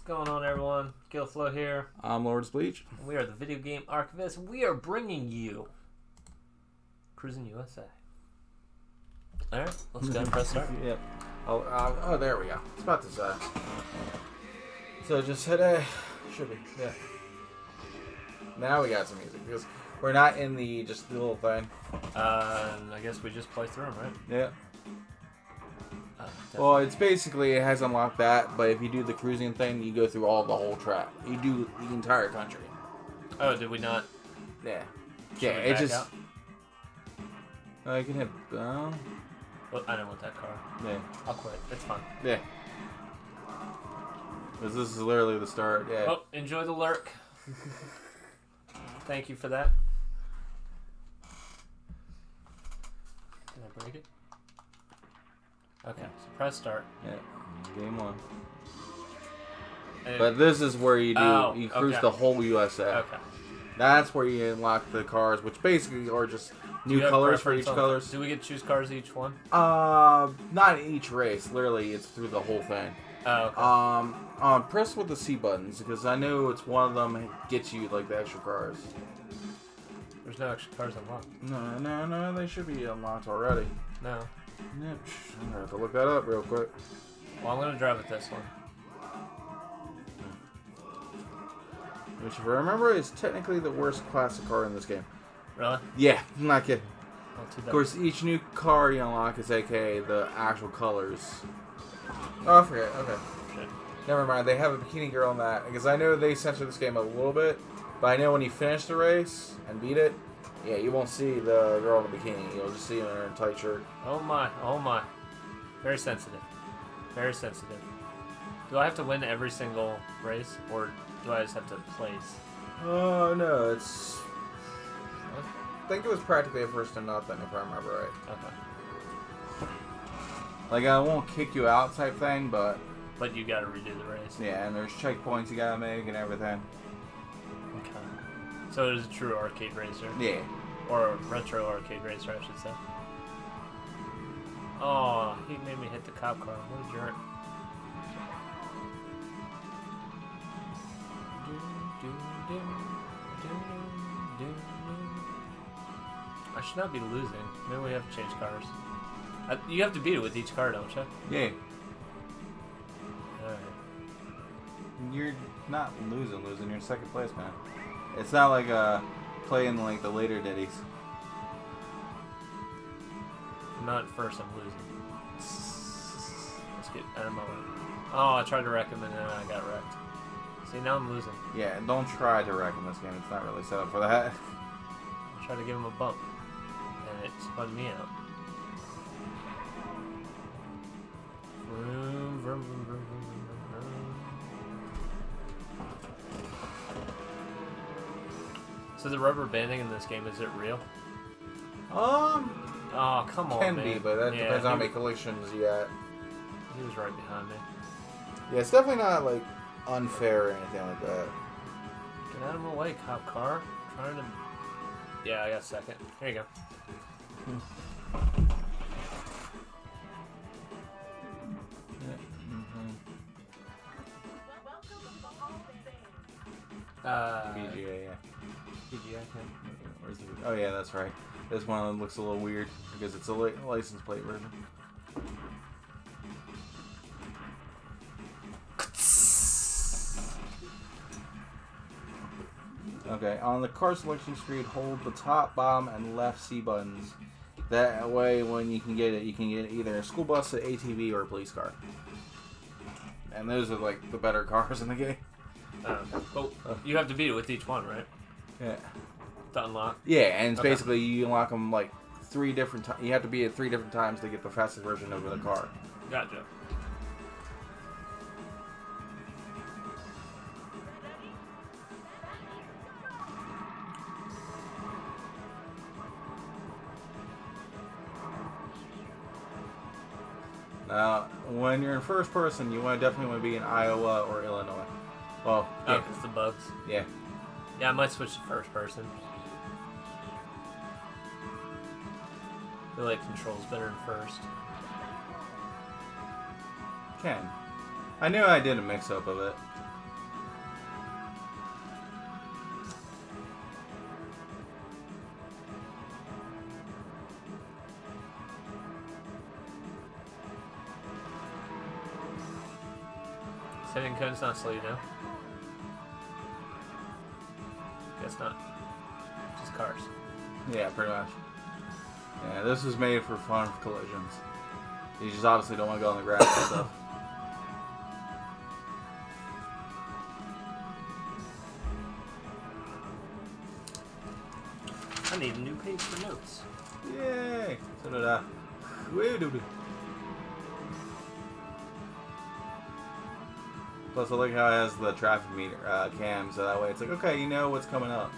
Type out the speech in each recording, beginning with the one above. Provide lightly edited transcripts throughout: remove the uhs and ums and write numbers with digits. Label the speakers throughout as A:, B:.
A: going on, everyone? Gilflo here.
B: I'm Lord Bleach.
A: We are the Video Game Archivists. We are bringing you Cruis'n USA. Alright, let's go and press start.
B: Yep. Oh, there we go. It's about to start. So just hit should be, yeah. Now we got some music, because we're not in the little thing.
A: I guess we just play through them, right?
B: Yeah. Well, it's basically, it has unlocked that, but if you do the cruising thing, you go through the whole track. You do the entire country.
A: Oh, did we not?
B: Yeah.
A: Should we back out?
B: I can hit,
A: Well, I don't want that car.
B: Yeah.
A: I'll quit. It's fun.
B: Yeah. Because this is literally the start, yeah.
A: Oh, enjoy the lurk. Thank you for that. Did I break it? Okay, so press start.
B: Yeah, game one.
A: And
B: but this is where you you cruise the whole USA.
A: Okay.
B: That's where you unlock the cars, which basically are just new colors for each colors.
A: Do we get to choose cars each one?
B: Not in each race. Literally, it's through the whole thing.
A: Oh, okay.
B: Press with the C buttons, because I know it's one of them gets you like the extra cars.
A: There's no extra cars unlocked.
B: No, they should be unlocked already.
A: No.
B: Yep. I'm gonna have to look that up real quick.
A: Well, I'm gonna drive with this one.
B: Which, if I remember, is technically the worst classic car in this game.
A: Really?
B: Yeah, I'm not kidding.
A: Not too bad.
B: Of course, each new car you unlock is aka the actual colors. Oh, I forget. Okay.
A: Shit.
B: Never mind. They have a bikini girl in that, because I know they censor this game a little bit, but I know when you finish the race and beat it, yeah, you won't see the girl in the bikini. You'll just see her in her tight shirt.
A: Oh my. Very sensitive. Very sensitive. Do I have to win every single race, or do I just have to place?
B: Oh, no, it's... I think it was practically a first to nothing, if I remember right.
A: Okay.
B: Like, I won't kick you out type thing, but...
A: But you gotta redo the race.
B: Yeah, and there's checkpoints you gotta make and everything.
A: Okay. So it is a true arcade racer.
B: Yeah.
A: Or a retro arcade racer, I should say. Oh, he made me hit the cop car. What a jerk. I should not be losing. Maybe we have to change cars. You have to beat it with each car, don't you?
B: Yeah.
A: Alright.
B: You're not losing. You're in second place, man. It's not like playing like the later ditties.
A: I'm not first, I'm losing. Let's get out of my way. Oh, I tried to wreck him and then I got wrecked. See, now I'm losing.
B: Yeah, and don't try to wreck in this game. It's not really set up for that.
A: I tried to give him a bump. And it spun me out. Vroom, vroom, vroom, vroom, vroom, vroom, vroom. So the rubber banding in this game, is it real? Oh, come on,
B: can
A: man.
B: be, but that depends on how many collisions you got.
A: He was right behind me.
B: Yeah, it's definitely not like unfair or anything like that.
A: Get out of my way, cop car. I'm trying to... Yeah, I got second. Here you go. PGA, yeah. PGA,
B: Where's the... Oh yeah, that's right. This one looks a little weird because it's a license plate version. Okay, on the car selection screen, hold the top, bottom, and left C buttons. That way, when you can get it, you can get either a school bus, an ATV, or a police car. And those are like the better cars in the game.
A: But you have to beat it with each one, right?
B: Yeah.
A: To unlock?
B: Yeah, and it's basically you unlock them like 3 different times. You have to beat it 3 different times to get the fastest version of the car.
A: Gotcha.
B: Now, when you're in first person, you definitely want to be in Iowa or Illinois. Well, yeah.
A: Oh, it's the bugs.
B: Yeah.
A: Yeah, I might switch to first person. I feel like controls better in first.
B: Can. I knew I did a mix-up of it.
A: Hidden code's not slow you down. Guess not. Just cars.
B: Yeah, pretty much. Yeah, this was made for fun collisions. You just obviously don't want to go on the grass and stuff.
A: I need a new page for notes.
B: Yay! So did I. Woo-doo-doo. Plus, I like how it has the traffic meter cam, so that way it's like, okay, you know what's coming up.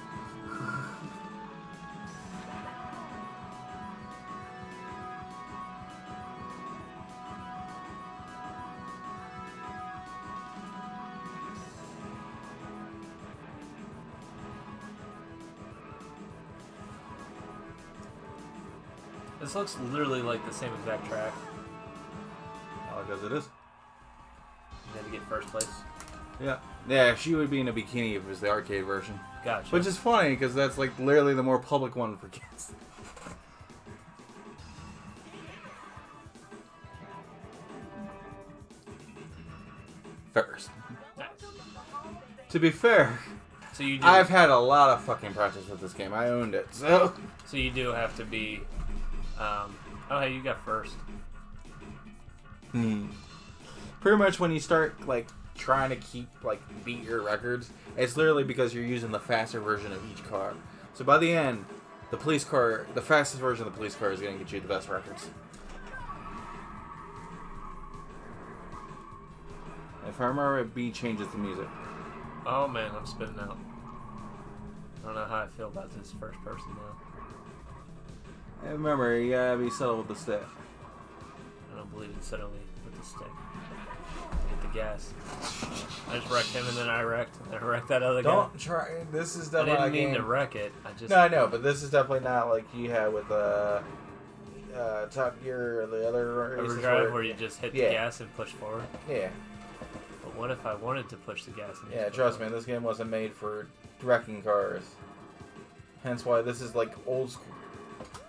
A: This looks literally like the same exact track.
B: Oh, because it is.
A: You had to get first place.
B: Yeah. Yeah, she would be in a bikini if it was the arcade version.
A: Gotcha.
B: Which is funny, because that's like literally the more public one for kids. First.
A: Nice.
B: To be fair,
A: So you do.
B: I've had a lot of fucking practice with this game. I owned it, so...
A: So you do have to be. Oh, hey, you got first.
B: Pretty much when you start, like, trying to beat your records, it's literally because you're using the faster version of each car. So by the end, the fastest version of the police car is going to get you the best records. If I remember, B changes the music.
A: Oh man, I'm spinning out. I don't know how I feel about this first person now.
B: And remember, you gotta be subtle with the stick.
A: I don't believe in subtly with the stick. Hit the gas. I just wrecked him and then I wrecked that other guy.
B: Don't try. This is
A: I
B: definitely
A: didn't mean
B: not a
A: to
B: game.
A: wreck it. I just.
B: No, I know, but this is definitely not like you had with Top Gear or the other races
A: Overdrive where you just hit the
B: Yeah.
A: gas and push forward.
B: Yeah.
A: But what if I wanted to push the gas and
B: Yeah,
A: just
B: trust
A: push
B: me, this game wasn't made for wrecking cars. Hence why this is like old school.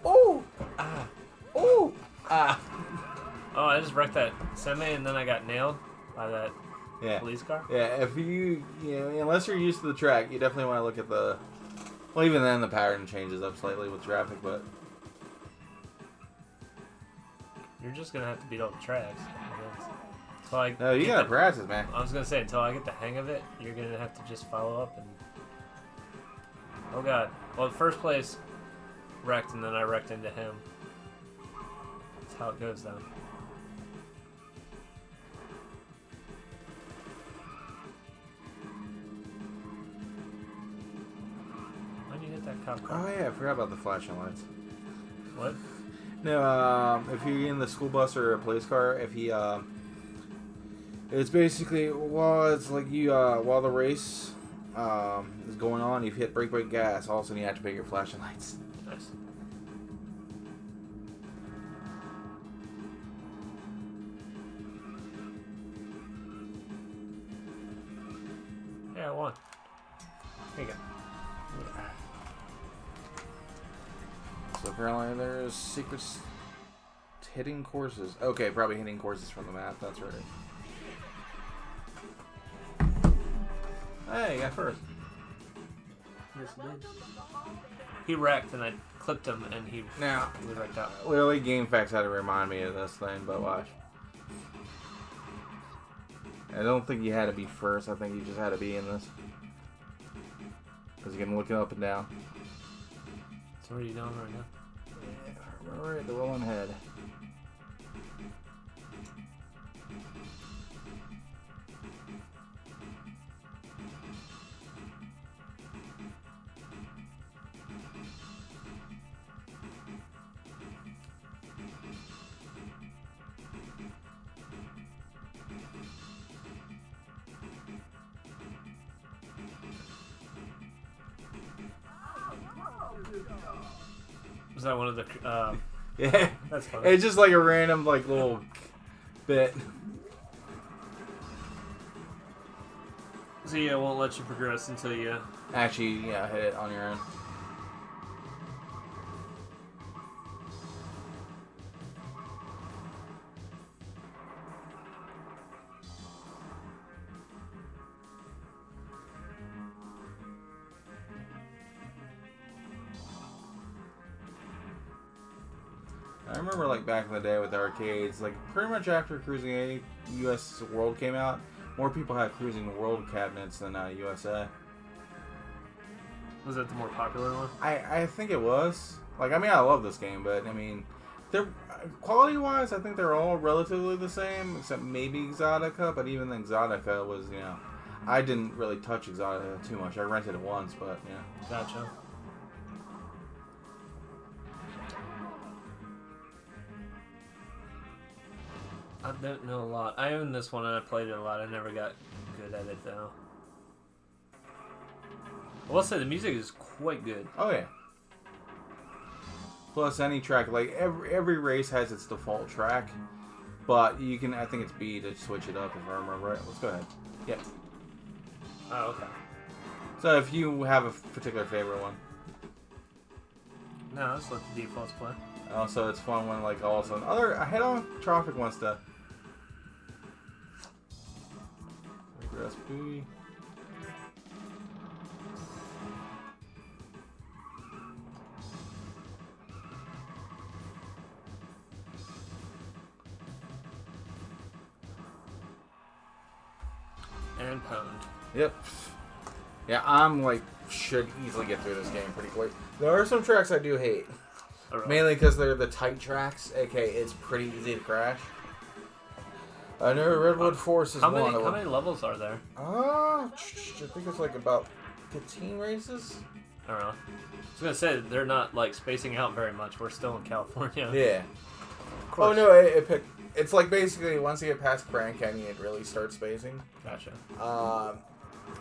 B: Oh! Ah! Oh! Ah!
A: Oh, I just wrecked that semi and then I got nailed by that
B: Yeah.
A: police car.
B: Yeah, if unless you're used to the track, you definitely want to look at the... Well, even then the pattern changes up slightly with traffic, but...
A: You're just gonna have to beat all the tracks. Until I
B: No, you
A: get
B: gotta
A: the-
B: practice, man.
A: I was gonna say, until I get the hang of it, you're gonna have to just follow up and... Oh god. Well, first place wrecked and then I wrecked into him. That's how it goes though. Why'd you hit that cop car?
B: Oh yeah, I forgot about the flashing lights.
A: What?
B: No, if you're in the school bus or a police car, if he, it's basically, while the race, is going on, you've hit brake gas, all of a sudden you activate your flashing lights.
A: Nice. Yeah, I won. Here you go.
B: So apparently there's secrets hitting courses. Okay, probably hitting courses from the map, that's right. Hey, you got first.
A: Yes, it did. He wrecked and I clipped him and he
B: Now,
A: wrecked out.
B: literally GameFAQs had to remind me of this thing, but watch. I don't think you had to be first, I think you just had to be in this. Because you can look it up and down.
A: So what are you doing right now?
B: Alright, the rolling head.
A: Was that one of the...
B: Yeah,
A: that's funny.
B: it's just like a random little bit.
A: So yeah, it won't let you progress until you...
B: Actually, yeah, hit it on your own. I remember like back in the day with the arcades, like pretty much after Cruis'n 80, US World came out, more people had Cruis'n World cabinets than USA.
A: Was that the more popular one?
B: I think it was. Like, I mean, I love this game, but I mean, they're quality-wise, I think they're all relatively the same, except maybe Exotica. But even Exotica was, you know, I didn't really touch Exotica too much. I rented it once, but yeah.
A: Gotcha. I don't know a lot. I own this one and I played it a lot. I never got good at it though. I will say the music is quite good.
B: Oh yeah. Plus any track, like every race has its default track, but you can, I think it's B to switch it up if I remember right. Let's go ahead. Yep.
A: Oh, okay.
B: So if you have a particular favorite one.
A: No, let's let the defaults play.
B: Also, it's fun when like all of a sudden other head-on traffic wants to. Recipe.
A: And pwned.
B: Yep. Yeah, I'm like should easily get through this game pretty quick. There are some tracks I do hate.
A: Oh, really?
B: Mainly because they're the tight tracks, aka it's pretty easy to crash. I know Redwood Forest is one of them.
A: How many levels are there?
B: I think it's like about 15 races.
A: I don't know. I was gonna say they're not like spacing out very much. We're still in California.
B: Yeah.
A: Of course.
B: Oh no, it's like basically once you get past Grand Canyon, it really starts spacing.
A: Gotcha.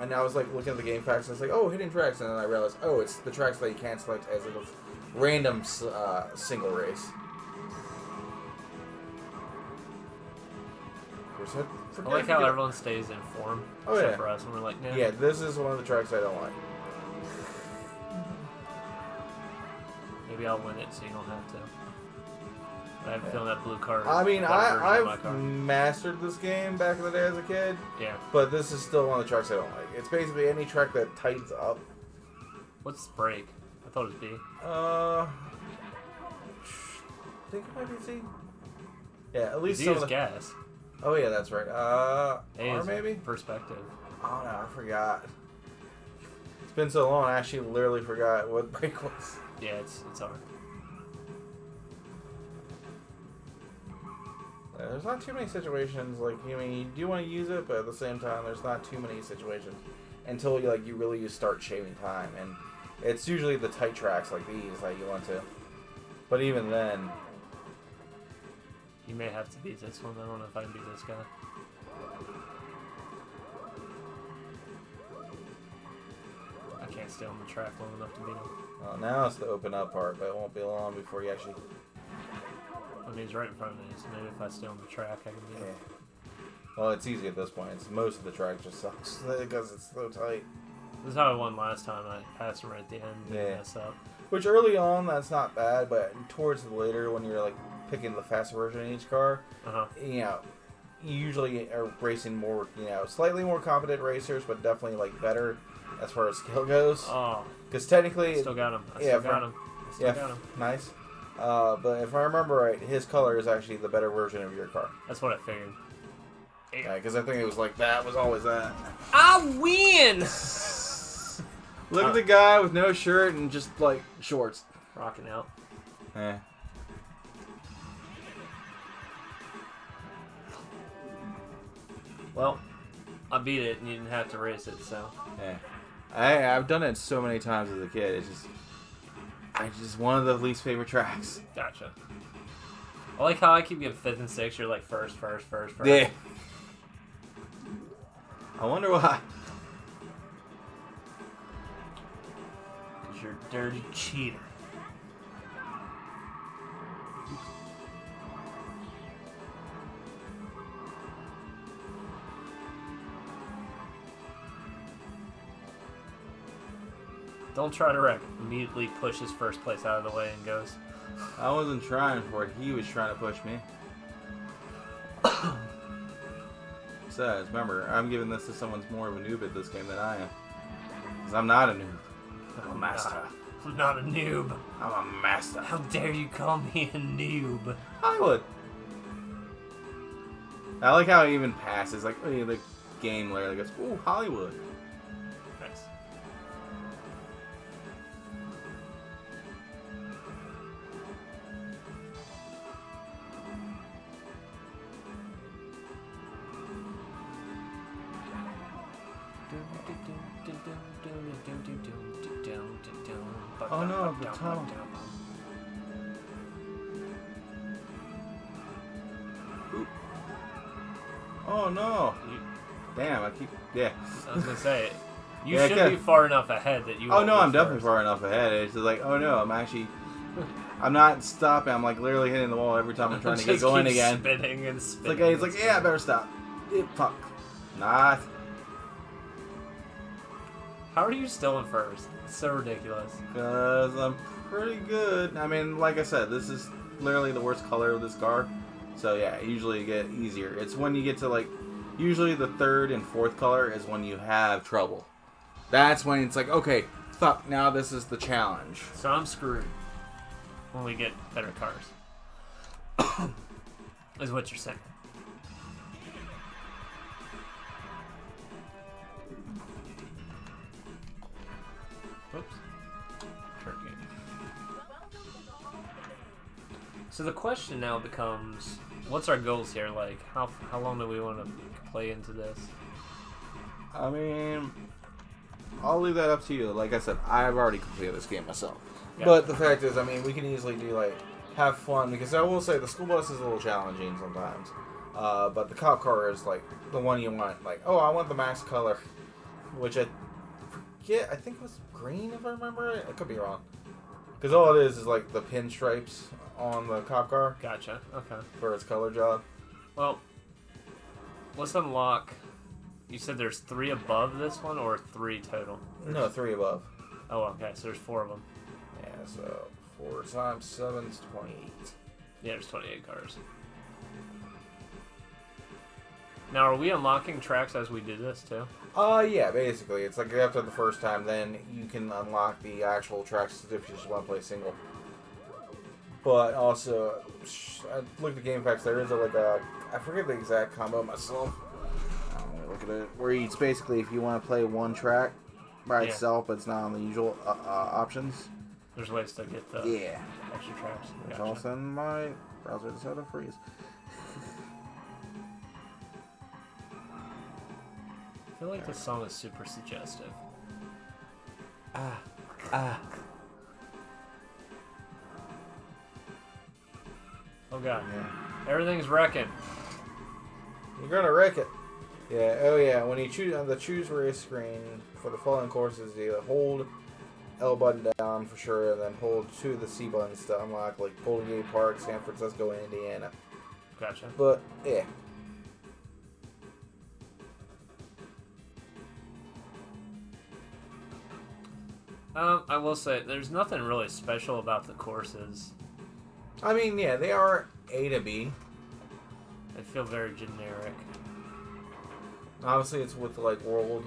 B: And I was like looking at the game facts, and I was like, oh, hidden tracks, and then I realized, oh, it's the tracks that you can't select as a random single race.
A: I like how everyone stays in form, except for us, and we're like, nah.
B: Yeah, this is one of the tracks I don't like.
A: Maybe I'll win it, so you don't have to. I have a feeling that blue car.
B: I mean,
A: I've
B: I've mastered this game back in the day as a kid.
A: Yeah.
B: But this is still one of the tracks I don't like. It's basically any track that tightens up.
A: What's break? I thought it was B.
B: I think it might be C. Yeah, at least
A: Z
B: some
A: is
B: of the...
A: gas.
B: Oh yeah, that's right.
A: A
B: R
A: is
B: maybe?
A: perspective.
B: Oh no, I forgot. It's been so long, I actually literally forgot what break was.
A: Yeah, it's R.
B: There's not too many situations, like, I mean, you do want to use it, but at the same time, there's not too many situations until you really just start shaving time, and it's usually the tight tracks like these that you want to. But even then,
A: you may have to beat this one. I don't know if I can beat this guy. I can't stay on the track long enough to beat him.
B: well, now it's the open up part, but it won't be long before you actually.
A: I mean, he's right in front of me, so maybe if I stay on the track, I can beat him.
B: Well, it's easy at this point. It's most of the track just sucks because it's so tight.
A: This is how I won last time. I passed him right at the end and mess up.
B: Which early on, that's not bad, but towards the later, when you're like picking the faster version in each car, you know, you usually are racing more, you know, slightly more competent racers, but definitely like better as far as skill goes.
A: Oh,
B: because technically,
A: still got him. I still got him.
B: Nice. But if I remember right, his color is actually the better version of your car.
A: That's what I figured.
B: Yeah, because I think it was like that was always that.
A: I win.
B: Look at the guy with no shirt and just like shorts,
A: rocking out.
B: Yeah.
A: Well, I beat it and you didn't have to race it, so.
B: Yeah. I've done it so many times as a kid. It's just one of the least favorite tracks.
A: Gotcha. I like how I keep getting 5th and 6th. You're like first.
B: Yeah. I wonder why.
A: Because you're a dirty cheater. Don't try to wreck. Immediately pushes first place out of the way and goes.
B: I wasn't trying for it. He was trying to push me. Besides, remember, I'm giving this to someone who's more of a noob at this game than I am. Because I'm not a noob. I'm a master.
A: I'm not a noob.
B: I'm a master.
A: How dare you call me a noob?
B: Hollywood. I like how it even passes. Like, the game literally goes, ooh, Hollywood.
A: Nice.
B: Oh no, the tunnel. Oop. Oh no. Damn, I keep. Yeah.
A: I was gonna say, you
B: Yeah,
A: should be far enough ahead that you.
B: Oh
A: won't
B: no,
A: go
B: I'm definitely
A: first.
B: far enough ahead. It's just like, oh no, I'm not stopping. I'm like literally hitting the wall every time I'm trying to get
A: Just
B: going
A: keep
B: again.
A: Spinning and
B: It's
A: spinning.
B: like, yeah, I better stop. Fuck. Not.
A: How are you still in first? It's so ridiculous.
B: Because I'm pretty good. I mean, like I said, this is literally the worst color of this car. So yeah, usually you get easier. It's when you get to like, usually the third and fourth color is when you have trouble. That's when it's like, okay, fuck, now this is the challenge.
A: So I'm screwed when we get better cars. Is what you're saying. Whoops. Turn game. So the question now becomes, what's our goals here? Like, how long do we want to play into this?
B: I mean, I'll leave that up to you. Like I said, I've already completed this game myself.
A: Yeah.
B: But the fact is, I mean, we can easily do, like, have fun. Because I will say, the school bus is a little challenging sometimes. But the cop car is, like, the one you want. Like, oh, I want the max color. Which I forget. I think it was green, if I remember it. I could be wrong. Because all it is like, the pinstripes on the cop car.
A: Gotcha. Okay.
B: For its color job.
A: Well, let's unlock. You said there's 3 above this one, or 3 total?
B: No, 3 above.
A: Oh, okay. So there's 4 of them.
B: Yeah, so 4 times 7 is 28.
A: Yeah, there's 28 cars. Now, are we unlocking tracks as we do this, too?
B: Yeah, basically. It's like after the first time, then you can unlock the actual tracks if you just want to play single. But also, I looked at game facts, there is I forget the exact combo myself. Let me look at it. Where it's basically, if you want to play one track by itself, but it's not on the usual options.
A: There's ways to get the extra tracks.
B: It's
A: Gotcha.
B: all of a sudden my browser decided to freeze.
A: I feel like this song is super suggestive. Oh god.
B: Yeah.
A: Everything's wrecking.
B: You're gonna wreck it. Yeah, oh yeah, when you choose on the choose race screen for the following courses, you hold L button down for sure, and then hold 2 of the C buttons to unlock, like Golden Gate Park, San Francisco, and Indiana.
A: Gotcha.
B: But, yeah.
A: I will say, there's nothing really special about the courses.
B: I mean, yeah, they are A to B.
A: They feel very generic.
B: Obviously, it's with, like, World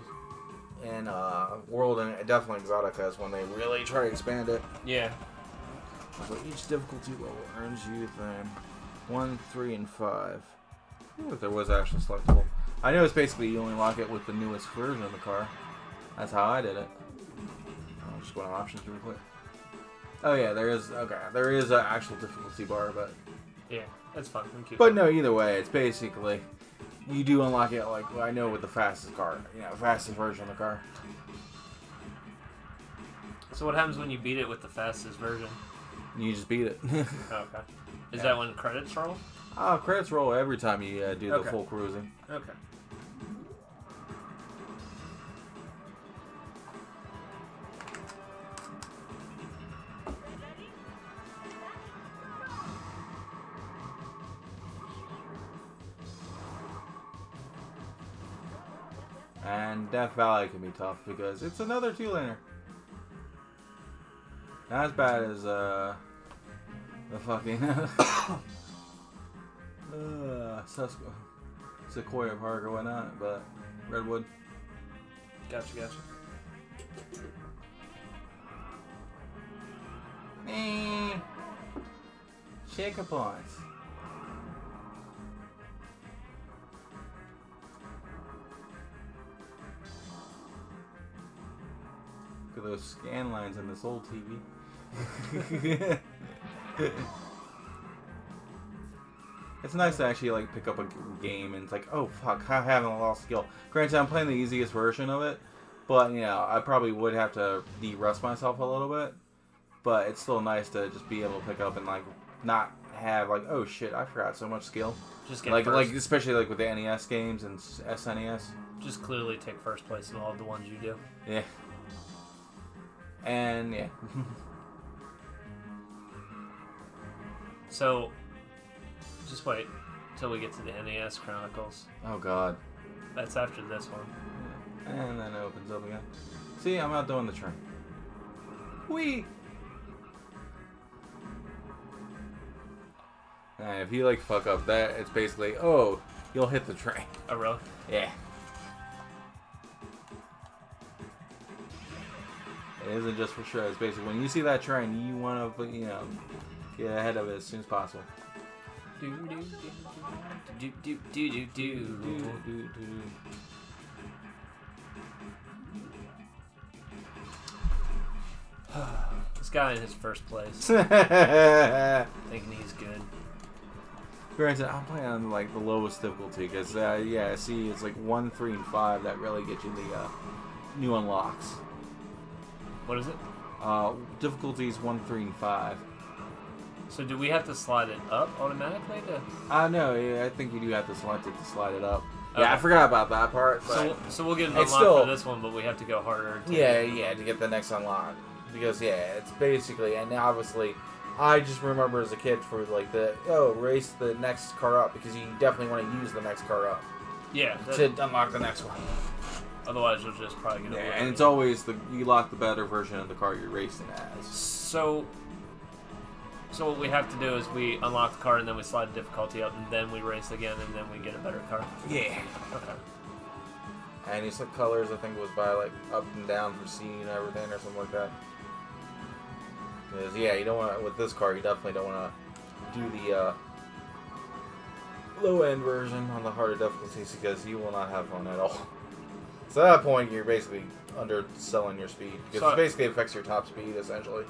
B: and definitely Exotica is when they really try to expand it.
A: Yeah.
B: So each difficulty level earns you then 1, 3, and 5. Ooh, if there was actually selectable. I know it's basically you only lock it with the newest version of the car. That's how I did it. I'll just go on options real quick. Oh yeah, there is an actual difficulty bar, but
A: Yeah, that's fun. Thank you.
B: but no, either way, it's basically you do unlock it like I know with the fastest car, fastest version of the car.
A: So what happens when you beat it with the fastest version?
B: You just beat it.
A: Oh, okay. Is that when credits roll?
B: Credits roll every time you do the
A: Okay.
B: full cruising.
A: Okay.
B: And Death Valley can be tough because it's another 2-laner. Not as bad as the fucking Sequoia Park or whatnot, but Redwood.
A: Gotcha.
B: Shaker points. Look at those scan lines on this old TV. It's nice to actually like pick up a game and it's like, oh fuck, I haven't lost skill. Granted, I'm playing the easiest version of it, but you know, I probably would have to de-rust myself a little bit. But it's still nice to just be able to pick up and like not have like, oh shit, I forgot so much skill.
A: Just get
B: like
A: first.
B: especially like with the NES games and SNES.
A: Just clearly take first place in all of the ones you do.
B: Yeah. And yeah.
A: So, just wait till we get to the NES Chronicles.
B: Oh god.
A: That's after this one.
B: Yeah. And then it opens up again. See, I'm out doing the train. Whee! And if you like fuck up that, it's basically, oh, you'll hit the train.
A: Oh, really?
B: Yeah. It isn't just for show. It's basically when you see that train, you want to, you know, get ahead of it as soon as possible.
A: Do do do do do do do. This guy in his first place, thinking he's good.
B: Granted, I'm playing on like the lowest difficulty because yeah, see, it's like 1, 3, and 5 that really get you the new unlocks.
A: What is it?
B: Difficulties 1, 3, and 5.
A: So do we have to slide it up automatically to?
B: No, yeah, I think you do have to select it to slide it up.
A: Okay.
B: Yeah, I forgot about that part. But
A: So we'll get an
B: it's
A: unlock
B: still,
A: for this one, but we have to go harder.
B: To get the next unlock because it's basically, and obviously, I just remember as a kid for like race the next car up because you definitely want to use the next car up.
A: Yeah.
B: To unlock the next one.
A: Otherwise, you'll just probably get.
B: Yeah, and it's always you lock the better version of the car you're racing as.
A: So what we have to do is we unlock the car and then we slide the difficulty up and then we race again and then we get a better car.
B: Yeah.
A: Okay.
B: And you select colors. I think it was by like up and down from C and everything or something like that. Because you don't want with this car. You definitely don't want to do the low end version on the harder difficulties because you will not have fun at all. So at that point, you're basically underselling your speed because it basically affects your top speed essentially.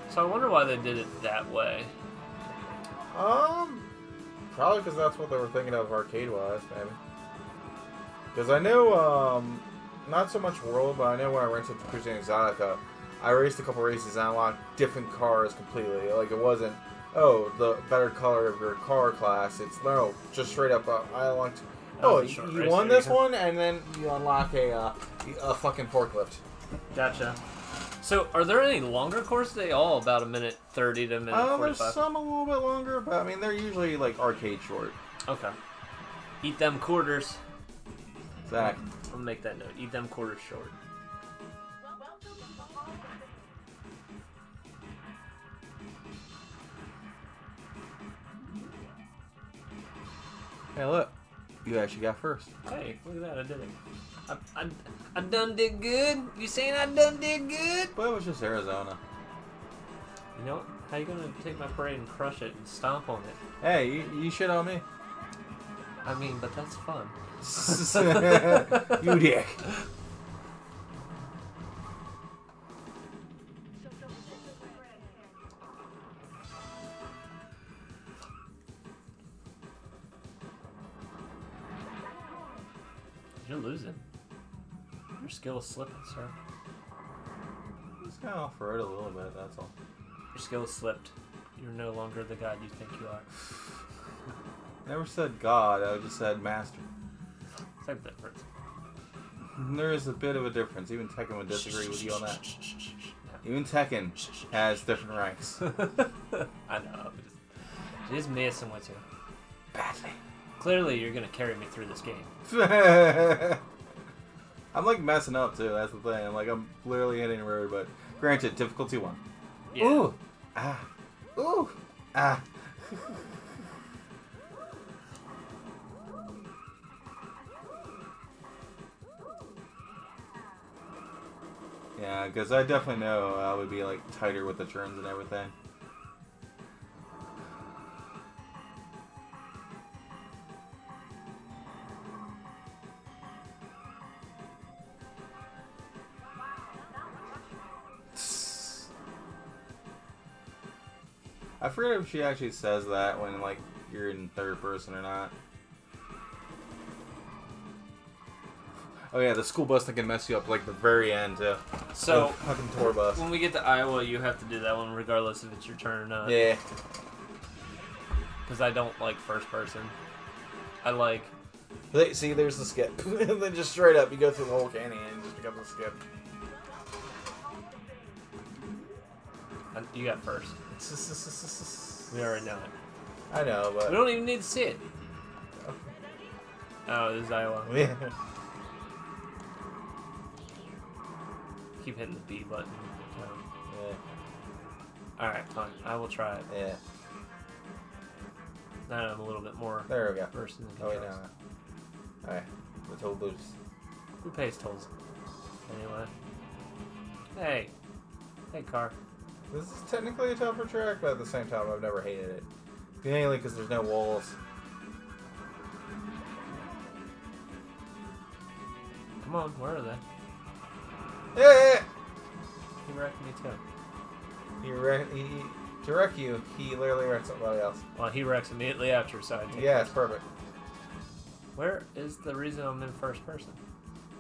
A: So I wonder why they did it that way.
B: Probably because that's what they were thinking of arcade-wise, maybe. Because I know, not so much World, but I know when I rented Cruis'n Exotica, I raced a couple races and I unlocked different cars completely. Like it wasn't, oh, the better color of your car class. It's no, just straight up. I unlocked. Oh, you won this one, and then you unlock a fucking forklift.
A: Gotcha. So, are there any longer courses? They all about a minute 30 to a minute 45?
B: There's some a little bit longer, but I mean, they're usually like arcade short.
A: Okay. Eat them quarters.
B: Zach.
A: I'll make that note. Eat them quarters short.
B: Hey, look. You actually got first.
A: Hey, look at that. I did it. I done did good. You saying I done did good?
B: But it was just Arizona.
A: You know what? How you gonna take my parade and crush it and stomp on it?
B: Hey, you shit on me.
A: I mean, but that's fun.
B: You dick.
A: You're losing. Your skill is slipping, sir.
B: Just kind of off road a little bit, that's all.
A: Your skill is slipped. You're no longer the god you think you are.
B: Never said God, I just said master.
A: Same difference.
B: There is a bit of a difference. Even Tekken would disagree with you on that. Even Tekken has different ranks.
A: I know. Just messing with you.
B: Badly.
A: Clearly, you're gonna carry me through this game.
B: I'm like messing up too. That's the thing. I'm literally hitting the road, but granted, difficulty 1.
A: Yeah.
B: Ooh, ah, ooh, ah. Yeah, because I definitely know I would be like tighter with the turns and everything. I forget if she actually says that when like you're in third person or not. Oh yeah, the school bus that can mess you up like the very end too.
A: So
B: the fucking tour bus.
A: when we get to Iowa, you have to do that one regardless if it's your turn or not.
B: Yeah.
A: Because I don't like first person. I like.
B: See, there's the skip. And then just straight up, you go through the whole canyon and just becomes a skip.
A: You got first. We already know it.
B: I know, but
A: We don't even need to see it. Oh, this is Iowa.
B: yeah.
A: Keep hitting the B button.
B: Yeah.
A: Alright, fine. I will try it.
B: Yeah.
A: Now I'm a little bit more
B: There we go.
A: versed in the
B: Oh wait, no.
A: controls.
B: Alright. The toll boost.
A: Who pays tolls? Anyway. Hey. Hey, car.
B: This is technically a tougher track, but at the same time, I've never hated it. Mainly because there's no walls.
A: Come on, where are they?
B: Yeah.
A: He wrecked me too.
B: To wreck you, he literally wrecked somebody else.
A: Well, he wrecks immediately after, so I take
B: Yeah,
A: first.
B: it's perfect.
A: Where is the reason I'm in first person?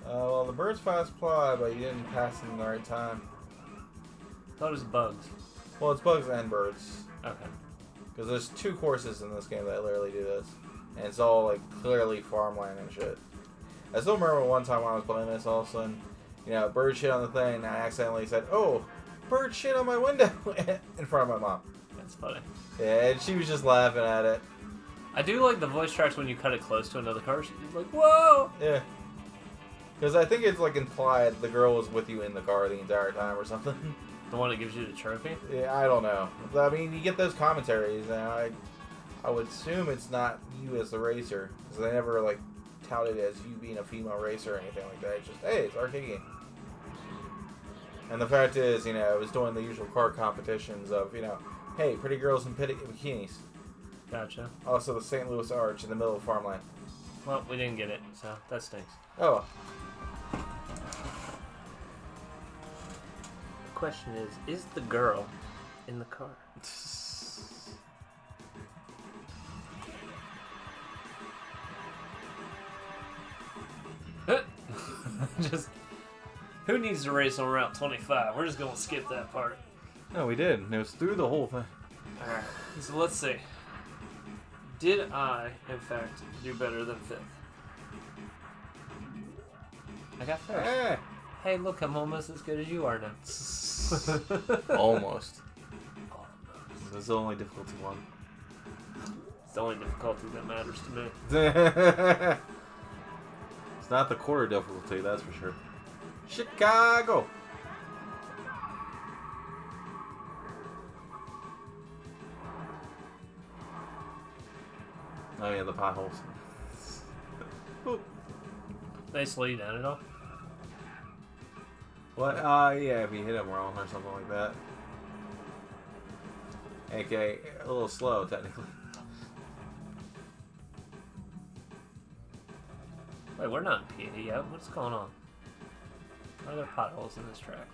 B: Well, the birds fast fly, but you didn't pass them in the right time.
A: I thought it was bugs.
B: Well, it's bugs and birds.
A: Okay.
B: Because there's 2 courses in this game that literally do this. And it's all, like, clearly farmland and shit. I still remember one time when I was playing this, all of a sudden, you know, bird shit on the thing, and I accidentally said, oh, bird shit on my window, in front of my mom.
A: That's funny.
B: Yeah, and she was just laughing at it.
A: I do like the voice tracks when you cut it close to another car. She's like, whoa!
B: Yeah. Because I think it's, like, implied the girl was with you in the car the entire time or something.
A: The one that gives you the trophy?
B: Yeah, I don't know. I mean, you get those commentaries, and I would assume it's not you as the racer, because they never, like, touted as you being a female racer or anything like that. It's just, hey, it's arcade game. And the fact is, you know, it was doing the usual car competitions of, you know, hey, pretty girls in bikinis.
A: Gotcha.
B: Also, the St. Louis Arch in the middle of farmland.
A: Well, we didn't get it, so that stinks.
B: Oh.
A: The question is the girl in the car? Just, who needs to race on Route 25? We're just going to skip that part.
B: No, we did. It was through the whole thing.
A: Alright, so let's see. Did I, in fact, do better than 5th? I got first.
B: Hey.
A: Hey, look, I'm almost as good as you are now.
B: Almost. This is the only difficulty one.
A: It's the only difficulty that matters to me.
B: It's not the quarter difficulty, that's for sure. Chicago! Oh yeah, the potholes.
A: They slow you down at all?
B: What? Yeah, if you hit them wrong or something like that. Okay, a little slow, technically.
A: Wait, we're not in PA yet. What's going on? Why are there potholes in this track?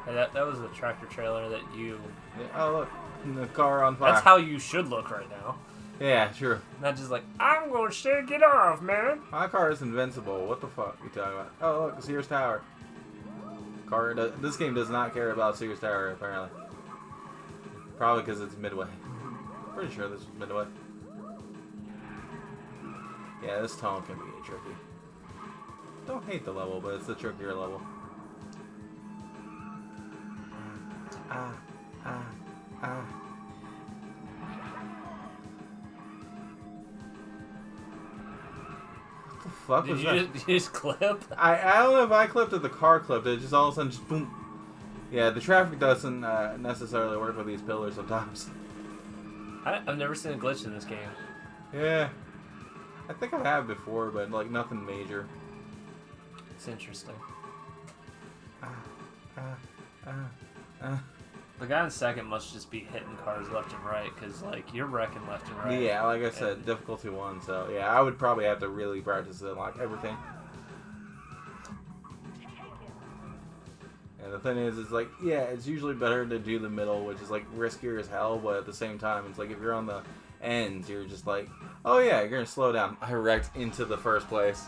A: Hey, that was a tractor trailer that you...
B: Yeah, oh, look. The car on fire.
A: That's how you should look right now.
B: Yeah, true.
A: Not just like, I'm going to shake it off, man.
B: My car is invincible. What the fuck are you talking about? Oh, look, Sears Tower. This game does not care about Sears Tower, apparently. Probably because it's Midway. Pretty sure this is Midway. Yeah, this tunnel can be tricky. Don't hate the level, but it's the trickier level. Ah. What the fuck was that?
A: Did you just clip?
B: I don't know if I clipped it, the car clipped it. Just all of a sudden, just boom. Yeah, the traffic doesn't necessarily work with these pillars sometimes.
A: I've never seen a glitch in this game.
B: Yeah. I think I have before, but like nothing major.
A: It's interesting. The guy in second must just be hitting cars left and right, because, like, you're wrecking left and right.
B: Yeah, like I said, difficulty 1, so yeah, I would probably have to really practice it, like, everything. And the thing is, it's like, yeah, it's usually better to do the middle, which is, like, riskier as hell, but at the same time, it's like, if you're on the ends, you're just like, oh yeah, you're gonna slow down. I wrecked into the first place.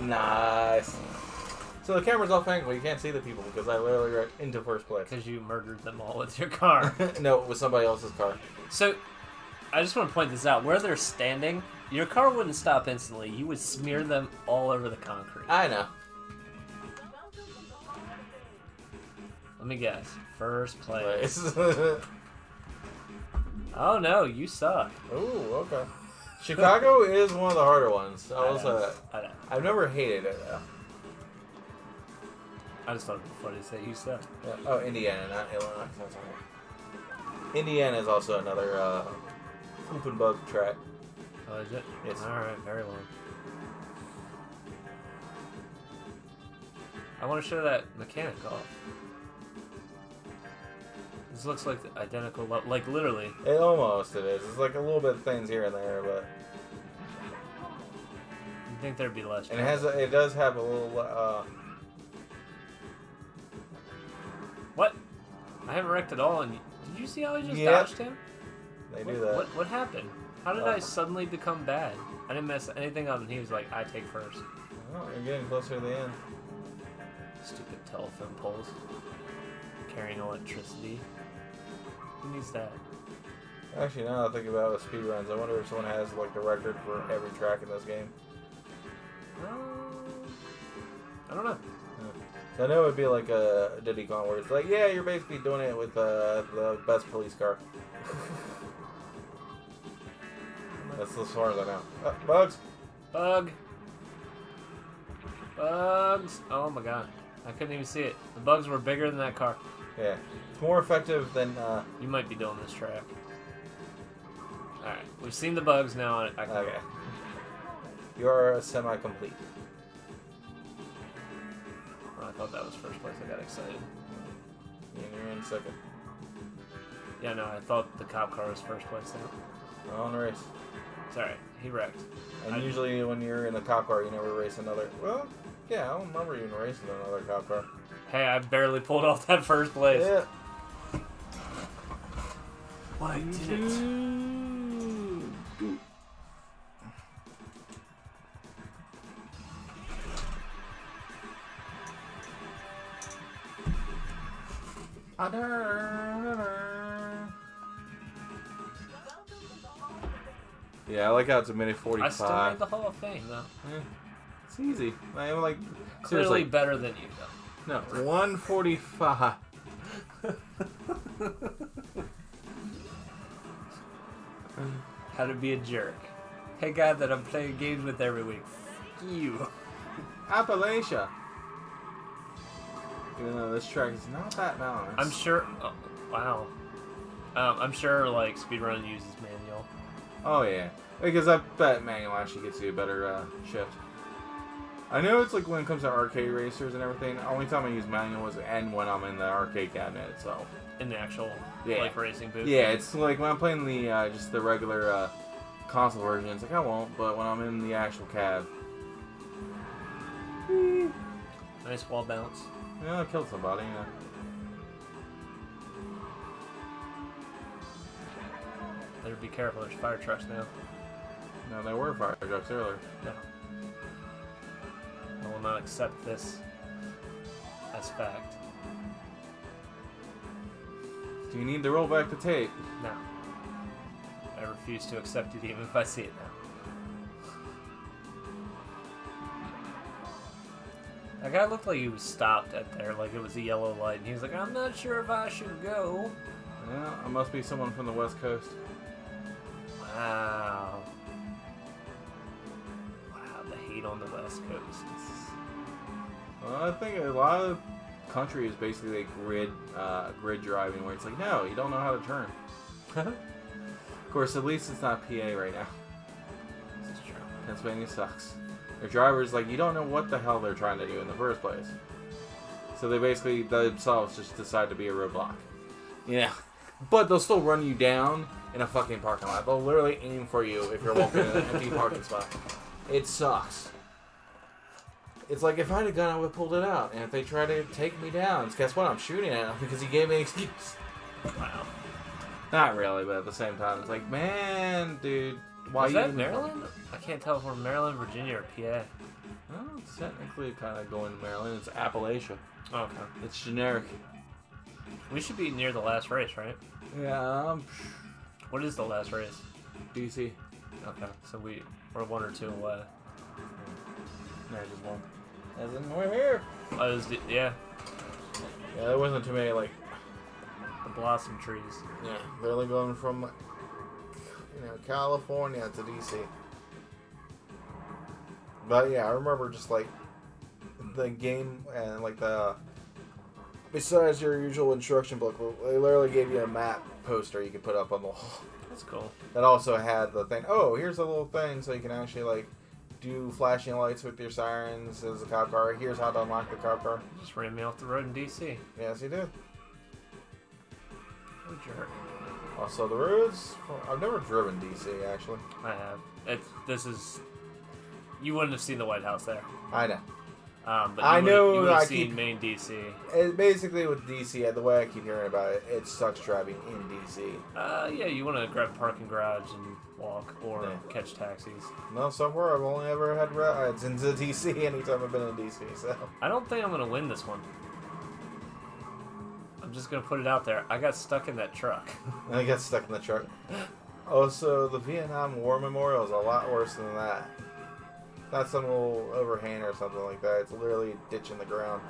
B: Nice. So the camera's off angle, you can't see the people, because I literally wrecked into first place.
A: Because you murdered them all with your car.
B: No, it was somebody else's car.
A: So, I just want to point this out. Where they're standing, your car wouldn't stop instantly. You would smear them all over the concrete.
B: I know.
A: Let me guess. First place. Oh no, you suck.
B: Ooh, okay. Chicago is one of the harder ones.
A: I know.
B: I've never hated it, though.
A: I just thought it'd be funny to say you suck.
B: Yeah. Oh, Indiana, not Illinois. Indiana is also another poop and bug track.
A: Oh, is it?
B: Yes.
A: Alright, very well. I want to show that mechanic off. This looks like the identical, like literally.
B: It almost it is. It's like a little bit of things here and there, but.
A: You think there'd be less?
B: And it does have a little.
A: What? I haven't wrecked at all, and did you see how I just dodged him?
B: They do that.
A: What happened? How did I suddenly become bad? I didn't mess anything up, and he was like, "I take first."
B: Oh, you're getting closer to the end.
A: Stupid telephone poles carrying electricity. Who needs that?
B: Actually, now that I think about it, with speedruns, I wonder if someone has like the record for every track in this game.
A: I don't know.
B: So I know it would be like a Diddy Kong where it's like, yeah, you're basically doing it with the best police car. That's as far as I know. Bugs!
A: Bug! Bugs! Oh my god. I couldn't even see it. The bugs were bigger than that car.
B: Yeah. It's more effective than...
A: You might be doing this track. Alright. We've seen the bugs now.
B: Okay. You are semi-complete.
A: I thought that was first place. I got excited.
B: And you're in second.
A: Yeah, no, I thought the cop car was first place now.
B: On the race.
A: It's alright. He wrecked.
B: And usually when you're in the cop car, you never race another... Well, yeah, I don't remember even racing another cop car.
A: Hey, I barely pulled off that first place.
B: Yeah.
A: Why did it?
B: Yeah, I like how it's a minute 45.
A: I still made the Hall of Fame, though.
B: Yeah. It's easy. I'm like,
A: Clearly
B: seriously.
A: better than you, though.
B: No, 145.
A: How to be a jerk. Hey, guy that I'm playing games with every week. F you.
B: Appalachia. Even though this track is not that balanced.
A: I'm sure. Oh, wow. I'm sure like speedrun uses manual.
B: Oh yeah, because I bet manual actually gets you a better shift. I know it's like when it comes to arcade racers and everything. The only time I use manual is when I'm in the arcade cabinet itself.
A: In the actual like racing booth.
B: Yeah, it's like when I'm playing the just the regular console version. It's like I won't, but when I'm in the actual cab.
A: Nice wall bounce.
B: Yeah, I killed somebody, you know.
A: Better be careful, there's fire trucks now.
B: No, there were fire trucks earlier.
A: No. I will not accept this as fact.
B: Do you need to roll back the tape?
A: No. I refuse to accept it even if I see it now. That guy looked like he was stopped at there, like it was a yellow light, and he was like, I'm not sure if I should go.
B: Yeah, it must be someone from the West Coast.
A: Wow. Wow, the hate on the West Coast.
B: Well, I think a lot of country is basically like grid driving, where it's like, no, you don't know how to turn. Of course, at least it's not PA right now.
A: This is true.
B: Pennsylvania sucks. Their drivers, like, you don't know what the hell they're trying to do in the first place. So they basically themselves just decide to be a roadblock. Yeah. But they'll still run you down in a fucking parking lot. They'll literally aim for you if you're walking in an empty parking spot. It sucks. It's like if I had a gun, I would have pulled it out. And if they try to take me down, guess what? I'm shooting at him because he gave me an excuse.
A: Wow.
B: Not really, but at the same time, it's like, man, dude. Why
A: Is
B: you
A: that
B: even-
A: Maryland? I can't tell if we're Maryland, Virginia, or PA.
B: Well, it's technically kind of going to Maryland. It's Appalachia.
A: Oh, okay.
B: It's generic.
A: We should be near the last race, right?
B: Yeah,
A: What is the last race?
B: DC.
A: Okay, so we're 1 or 2 away.
B: No, just one. As in, we're here.
A: Oh, yeah,
B: Yeah, there wasn't too many, like,
A: the blossom trees.
B: yeah, barely going from, California to DC. But yeah, I remember just like the game and like besides your usual instruction book, they literally gave you a map poster you could put up on the wall.
A: That's cool.
B: That also had the thing. Oh, here's a little thing so you can actually like do flashing lights with your sirens as a cop car. Here's how to unlock the cop car.
A: Just ran me off the road in DC.
B: Yes, you did.
A: What a jerk.
B: Also, the roads. I've never driven DC actually.
A: I have. You wouldn't have seen the White House there.
B: I know.
A: But
B: I know.
A: You would have
B: I
A: seen
B: keep
A: main DC.
B: basically with DC. The way I keep hearing about it, it sucks driving in DC.
A: Yeah, you want to grab a parking garage and walk or
B: Yeah.
A: catch taxis.
B: No, so far I've only ever had rides into DC anytime I've been in DC. So
A: I don't think I'm going to win this one. I'm just going to put it out there. I got stuck in that truck.
B: I got stuck in the truck. Also, the Vietnam War Memorial is a lot worse than that. Not some little overhang or something like that. It's literally a ditch in the ground.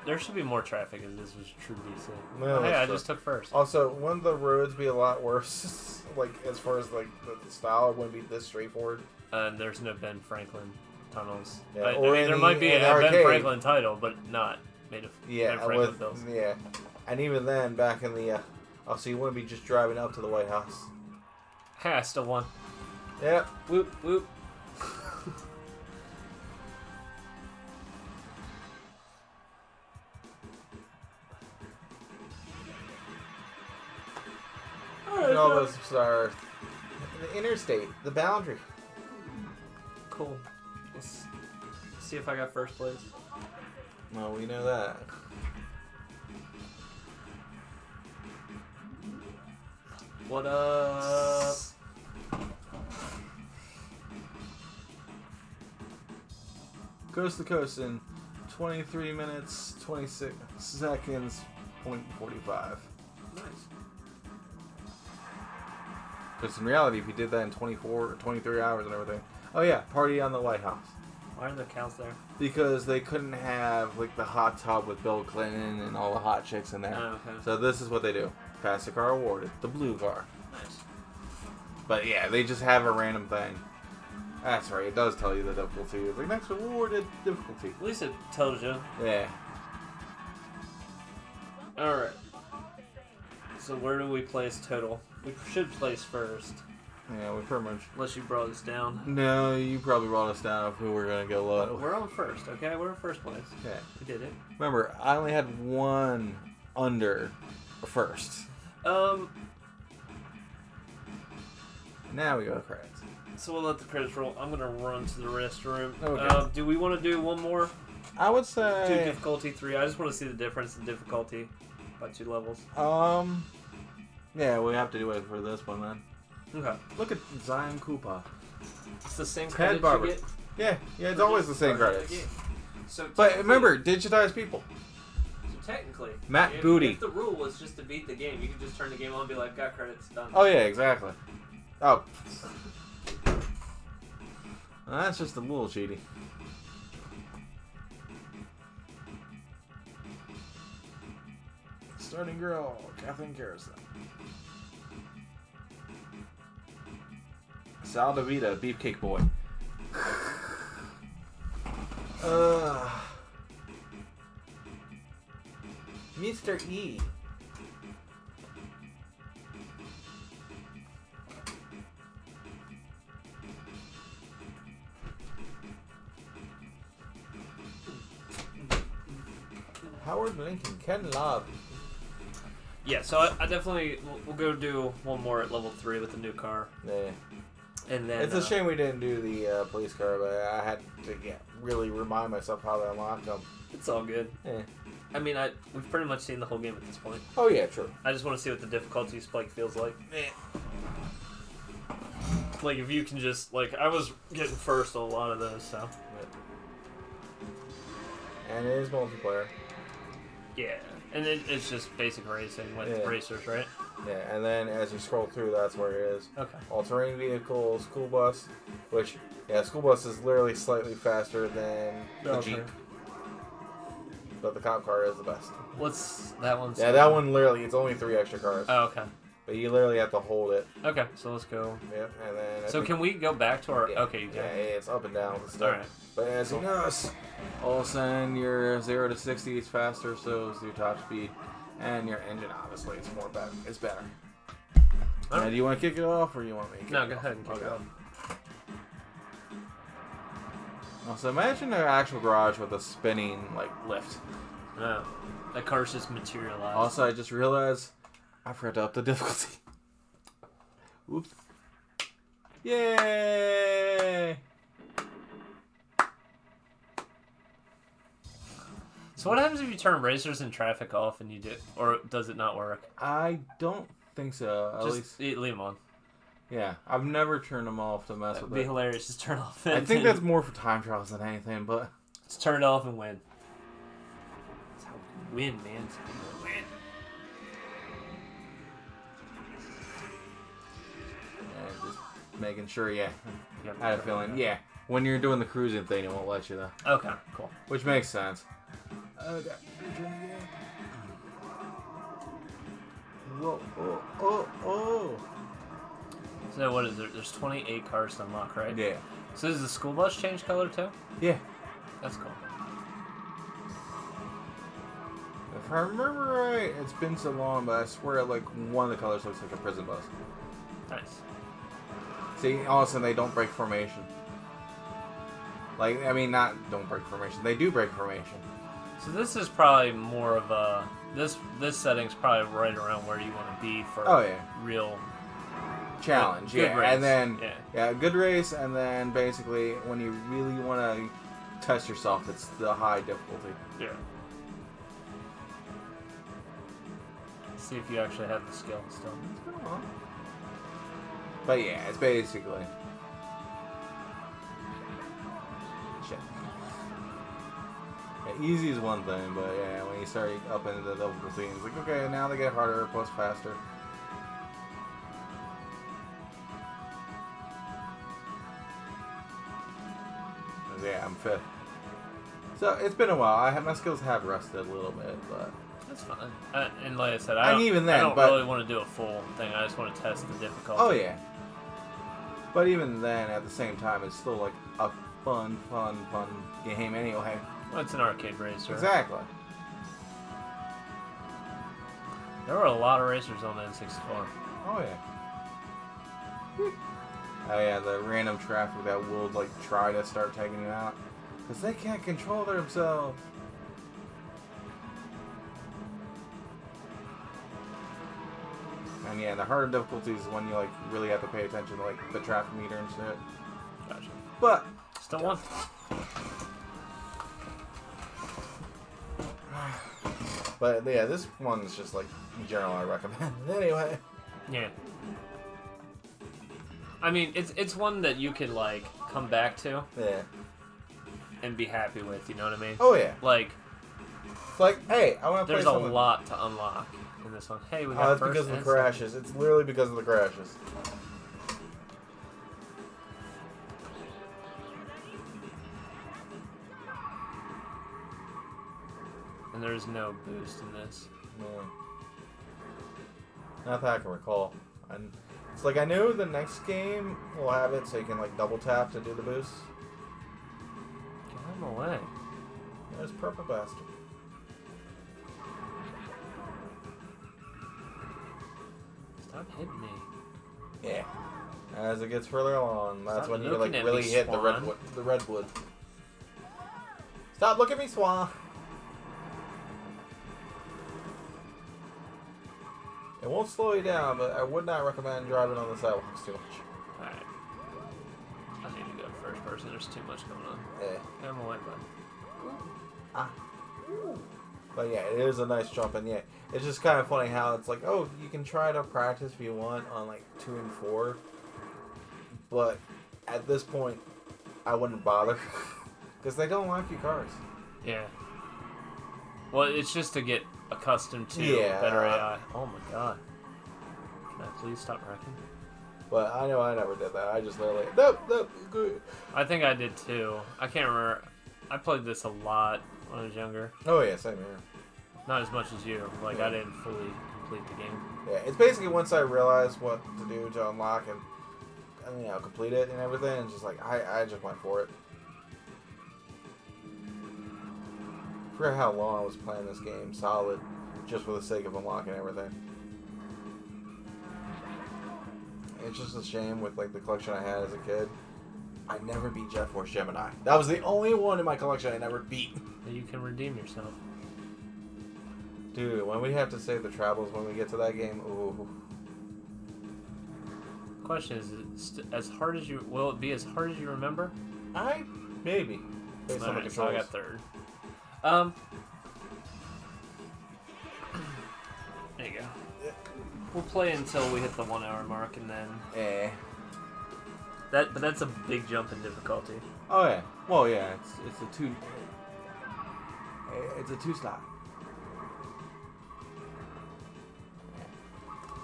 A: There should be more traffic if this was true DC.
B: No,
A: Oh, hey,
B: that's
A: I
B: true.
A: just took first.
B: Also, wouldn't the roads be a lot worse? Like, as far as, like, the style, it wouldn't be this straightforward.
A: And there's no Ben Franklin tunnels.
B: Yeah,
A: I
B: or
A: mean,
B: in
A: there
B: the-
A: might be
B: in
A: a
B: the
A: Ben
B: arcade.
A: Franklin title, but not made of Ben Franklin bills.
B: Yeah. And even then, back in the, so you wouldn't be just driving up to the White House.
A: Hey, I still won.
B: Yep.
A: Whoop, whoop.
B: And all those are the interstate, the boundary.
A: Cool. Let's see if I got first place.
B: Well, we know that.
A: What up?
B: Coast to coast in 23 minutes, 26 seconds, .45.
A: Nice.
B: Because in reality, if you did that in 24 or 23 hours and everything. Oh yeah, party on the White House.
A: Why are the cows there?
B: Because they couldn't have like the hot tub with Bill Clinton and all the hot chicks in there.
A: Oh, okay.
B: So this is what they do. Pass the car awarded. The blue car.
A: Nice.
B: But yeah, they just have a random thing. That's right, it does tell you the difficulty. It's like next awarded difficulty.
A: At least it tells you.
B: Yeah.
A: Alright. So where do we place total? We should place first.
B: Yeah, we pretty much.
A: Unless you brought us down.
B: No, you probably brought us down of who we're gonna go low.
A: We're on first, okay? We're in first place.
B: Okay.
A: We did it.
B: Remember, I only had one under first. Now we go to credits.
A: So we'll let the credits roll. I'm gonna run to the restroom.
B: Okay.
A: Do we want to do one more?
B: I would
A: Do
B: say.
A: difficulty 3. I just want to see the difference in difficulty by 2 levels.
B: Yeah, we have to do it for this one then.
A: Okay.
B: Look at Zion Koopa.
A: It's the same
B: Ted
A: credits
B: Barber.
A: you get.
B: Yeah, it's always the same credits.
A: So
B: But
A: technically-
B: remember, digitized people.
A: So technically,
B: Matt
A: if,
B: Booty.
A: If the rule was just to beat the game, you could just turn the game on and be like, got credits, done.
B: Oh yeah, exactly. Oh. Well, that's just a little cheaty. Starting girl, Kathleen Carrison. Sal DeVita, Beefcake Boy. Mr. E. Howard Lincoln, Ken Love.
A: Yeah, so I definitely we'll go do one more at level 3 with the new car.
B: Yeah.
A: And then
B: It's a shame we didn't do the police car, but I had to really remind myself how to unlock them.
A: It's all good.
B: Yeah.
A: I mean, we've pretty much seen the whole game at this point.
B: Oh yeah, true.
A: I just want to see what the difficulty spike feels like.
B: Yeah.
A: Like if you can just I was getting first on a lot of those, so.
B: And it is multiplayer.
A: Yeah, and it's just basic racing with racers, right?
B: Yeah, and then as you scroll through, that's where it is.
A: Okay.
B: All-terrain vehicle, school bus, which, school bus is literally slightly faster than the Jeep. But the cop car is the best.
A: What's that one?
B: Yeah, that one literally, it's only 3 extra cars.
A: Oh, okay.
B: But you literally have to hold it.
A: Okay, so let's go.
B: Yep, and then...
A: So can we go back to our... Okay, you can.
B: Yeah, it's up and down and stuff.
A: Alright.
B: But as you notice, all of a sudden your 0 to 60 is faster, so is your top speed. And your engine, obviously, it's better. Now, do you want to kick it off, or you want me to kick it off?
A: No, go ahead and kick it off.
B: Also, imagine an actual garage with a spinning, lift.
A: No. That car's just materialized.
B: Also, I just realized I forgot to up the difficulty. Oops. Yay!
A: So what happens if you turn racers and traffic off and you do... Or does it not work?
B: I don't think so. At
A: Just
B: least...
A: leave them on.
B: Yeah, I've never turned them off to mess with it.
A: That'd be hilarious. Just turn off.
B: I think that's more for time trials than anything, but...
A: Just turn it off and win. That's how we win, man. That's how we win.
B: Yeah, just making sure, I
A: Yep.
B: had a feeling, when you're doing the cruising thing, it won't let you, though.
A: Okay, cool.
B: Which makes sense. Okay. Whoa, oh.
A: So what is there? There's 28 cars to unlock, right?
B: Yeah.
A: So does the school bus change color too?
B: Yeah.
A: That's cool.
B: If I remember right, it's been so long, but I swear one of the colors looks like a prison bus.
A: Nice.
B: See, all of a sudden they don't break formation. Not don't break formation. They do break formation.
A: So this is probably more of a... This setting's probably right around where you want to be for real...
B: Challenge,
A: good race.
B: And then, good race, and then basically when you really want to test yourself, it's the high difficulty.
A: Yeah. See if you actually have the skill still.
B: But it's basically... Shit. Yeah, easy is one thing, but when you start up into the difficulty, it's like, okay, now they get harder plus faster. I'm 5th. So it's been a while. My skills have rusted a little bit, but
A: that's fine. And like I said, I don't really want to do a full thing. I just want to test the difficulty.
B: Oh yeah. But even then, at the same time, it's still a fun game anyway.
A: Well, it's an arcade racer.
B: Exactly.
A: There were a lot of racers on the N64.
B: Oh yeah. Oh yeah, the random traffic that will try to start taking you out because they can't control themselves. And the harder difficulties is when you really have to pay attention to the traffic meter and shit.
A: Gotcha.
B: But
A: still one.
B: But this one's just in general I recommend it anyway. Yeah.
A: I mean, it's one that you could come back to.
B: Yeah.
A: And be happy with, you know what I mean?
B: Oh yeah. Hey, I want to play
A: There's
B: something.
A: a lot to unlock in this one. Hey, we got
B: that's
A: first
B: because of the
A: and
B: crashes.
A: second.
B: It's literally because of the crashes.
A: And there's no boost in this.
B: No. Not that I can recall. It's I knew the next game will have it so you can double tap to do the boost.
A: Get out of my way.
B: There's Purple Bastard.
A: Stop hitting me.
B: Yeah. As it gets further along, that's
A: Stop
B: when you
A: looking at
B: really
A: me,
B: hit
A: Swan.
B: the redwood. Stop looking at me, Swan. It won't slow you down, but I would not recommend driving on the sidewalks too much.
A: Alright. I need to go first person. There's too much going on.
B: Yeah.
A: I'm away, bud.
B: Ah. But yeah, it is a nice jump, and yeah, it's just kind of funny how it's like, oh, you can try to practice if you want on like 2 and 4, but at this point, I wouldn't bother because they don't like your cars.
A: Yeah. Well, it's just to get accustomed to better AI. Oh my god. Can I please stop wrecking?
B: But I know I never did that. I just literally, nope, good.
A: I think I did too. I can't remember. I played this a lot when I was younger.
B: Oh yeah, same here.
A: Not as much as you. Like, I didn't fully complete the game.
B: Yeah, it's basically once I realized what to do to unlock and you know, complete it and everything, it's just like, I just went for it. I forgot how long I was playing this game solid just for the sake of unlocking everything. It's just a shame with like the collection I had as a kid. I never beat Jet Force Gemini. That was the only one in my collection I never beat.
A: You can redeem yourself.
B: Dude, when we have to save the travels when we get to that game, ooh.
A: Question is it as hard as you... Will it be as hard as you remember?
B: Maybe. Based on the
A: Alright, so
B: controls.
A: I got third. There you go. We'll play until we hit the 1 hour mark, and then... But that's a big jump in difficulty.
B: Oh yeah. Well yeah, it's a 2 slot.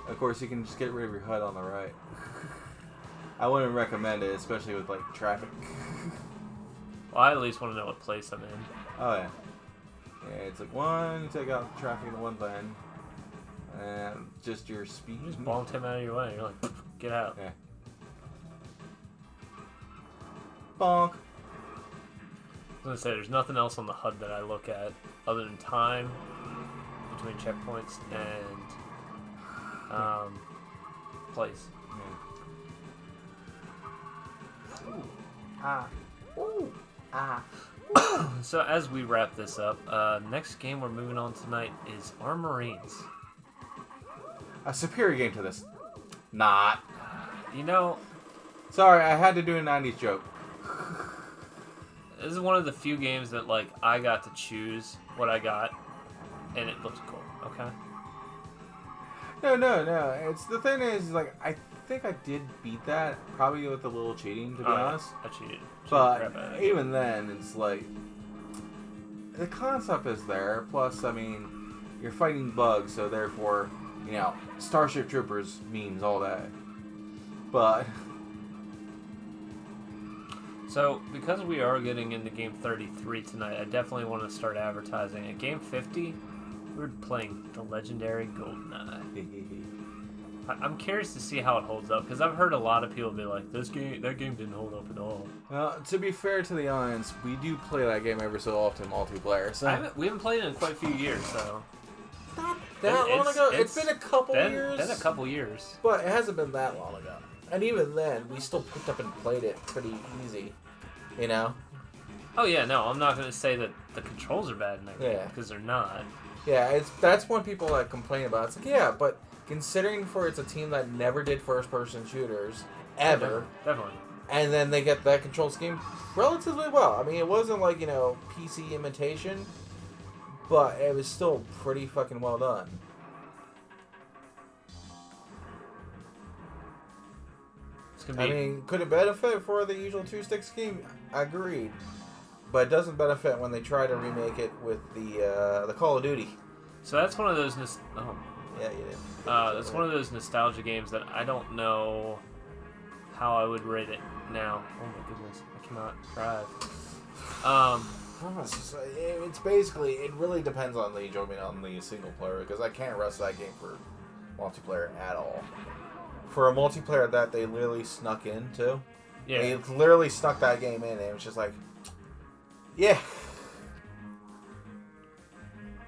B: Of course, you can just get rid of your HUD on the right. I wouldn't recommend it, especially with like traffic.
A: Well, I at least want to know what place I'm in.
B: Oh yeah. Yeah, it's like one, you take out the traffic in one thing, and just your speed.
A: You just bonked him out of your way. You're like, get out.
B: Yeah. Bonk.
A: I was gonna say, there's nothing else on the HUD that I look at other than time between checkpoints and place.
B: Yeah. Ooh. Ah. Ooh. Ah.
A: So as we wrap this up, next game we're moving on tonight is Our Marines.
B: A superior game to this. Not.
A: You know,
B: Sorry, I had to do a 90s joke.
A: this is one of the few games that, like, I got to choose what I got, and it looked cool, okay?
B: No. It's the thing is, like, I think I did beat that, probably with a little cheating, to be honest.
A: I cheated.
B: But even then, it's like, the concept is there. Plus, I mean, you're fighting bugs, so therefore, you know, Starship Troopers means all that. But
A: So, because we are getting into Game 33 tonight, I definitely want to start advertising. At Game 50, we're playing the legendary GoldenEye. I'm curious to see how it holds up, because I've heard a lot of people be like, that game didn't hold up at all.
B: well, to be fair to the audience, we do play that game every so often multiplayer. So
A: We haven't played it in quite a few years, so...
B: not that long ago. It's been a couple years.
A: Been a couple years.
B: But it hasn't been that long ago. And even then, we still picked up and played it pretty easy. You know?
A: Oh yeah, no, I'm not going to say that the controls are bad in that game,
B: Yeah.
A: because they're not.
B: Yeah, that's when people like complain about it. It's like, yeah, but considering for it's a team that never did first-person shooters, ever,
A: Definitely.
B: and then they get that control scheme relatively well. I mean, it wasn't like, you know, PC imitation, but it was still pretty fucking well done.
A: It's gonna be...
B: I mean, could it benefit for the usual two-stick scheme? Agreed. But it doesn't benefit when they try to remake it with the Call of Duty.
A: So that's one of those...
B: Yeah, you did.
A: That's one of those nostalgia games that I don't know how I would rate it now. Oh my goodness, I cannot drive.
B: It's basically, it really depends on the enjoyment on the single player, because I can't rest that game for multiplayer at all. For a multiplayer that they literally snuck in too.
A: Yeah.
B: They literally snuck that game in, and it was just like, yeah.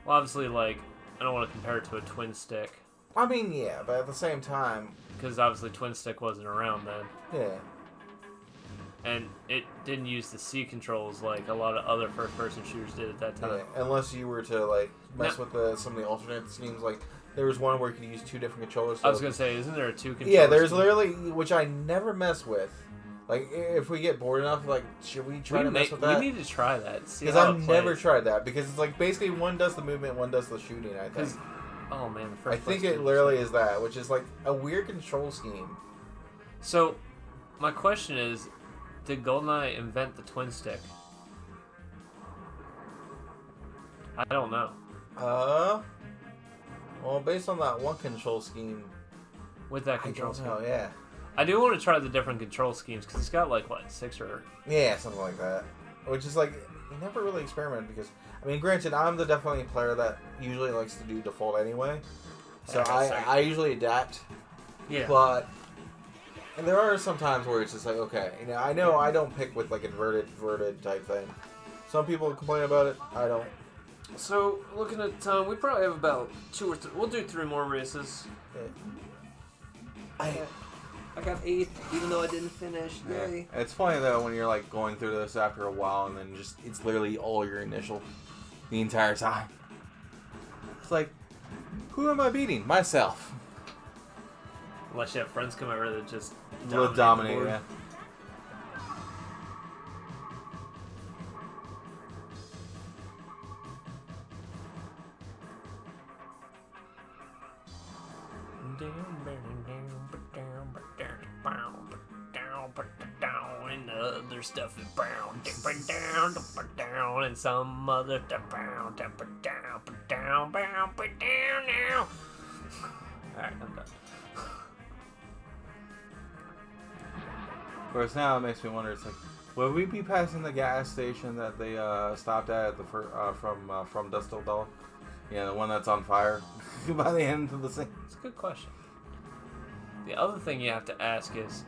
A: Well, obviously, like, I don't want to compare it to a twin stick,
B: I mean, yeah, but at the same time,
A: because obviously twin stick wasn't around then.
B: yeah.
A: And it didn't use the C controls like a lot of other first-person shooters did at that time.
B: Yeah, unless you were to like mess with some of the alternate schemes, like There was one where you could use 2 different controllers. So
A: I was gonna say, isn't there a 2 controller?
B: Yeah, there's literally, which I never mess with. Like, if we get bored enough, like, should we try to mess with that?
A: We need to try that.
B: Because I've never tried that. Because it's like, basically, one does the movement, one does the shooting, I think.
A: Oh, man.
B: I think it literally is that, which is like a weird control scheme.
A: So, my question is, did GoldenEye invent the twin stick? I don't know.
B: Well, based on that one control scheme...
A: With that control scheme?
B: Oh, yeah.
A: I do want to try the different control schemes, because it's got, like, what, 6 or...
B: Yeah, something like that. Which is like, you never really experiment, because... I mean, granted, I'm the definitely player that usually likes to do default anyway. So I usually adapt.
A: Yeah.
B: But... And there are some times where it's just like, okay, I know I don't pick with, like, inverted type thing. Some people complain about it, I don't.
A: So, looking at time, we probably have about 2 or 3... We'll do 3 more races.
B: Yeah.
A: I got 8th, even though I didn't finish.
B: Yeah. It's funny, though, when you're, like, going through this after a while, and then just, it's literally all your initial the entire time. It's like, who am I beating? Myself.
A: Unless you have friends come over that just
B: dominate, yeah.
A: And other stuff is brown, down, and some other down, down. Alright, I'm done.
B: Whereas now it makes me wonder, it's like, will we be passing the gas station that they stopped at the from Dusk Till Dawn? Yeah, the one that's on fire by the end of the scene.
A: It's a good question. The other thing you have to ask is,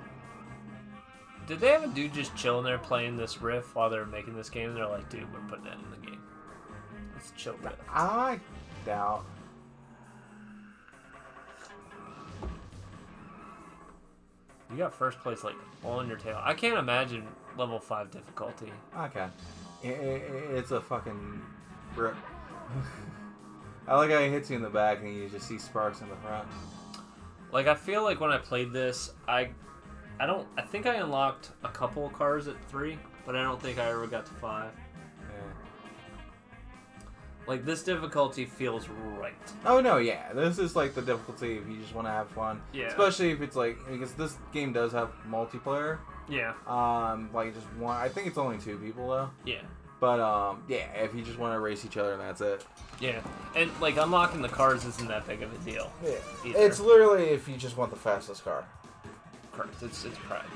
A: did they have a dude just chilling there playing this riff while they were making this game? And they're like, dude, we're putting that in the game. It's a chill riff.
B: I doubt.
A: You got first place like on your tail. I can't imagine level 5 difficulty.
B: Okay. It's a fucking rip. I like how he hits you in the back and you just see sparks in the front.
A: Like, I feel like when I played this, I think I unlocked a couple of cars at 3, but I don't think I ever got to 5. Like, this difficulty feels right.
B: Oh, no, yeah. This is, like, the difficulty if you just want to have fun.
A: Yeah.
B: Especially if it's, like, because this game does have multiplayer.
A: Yeah.
B: Like, just one. I think it's only 2 people, though.
A: Yeah.
B: But, yeah, if you just want to race each other and that's it.
A: Yeah. And, like, unlocking the cars isn't that big of a deal.
B: Yeah.
A: Either.
B: It's literally if you just want the fastest car.
A: Correct. It's pride.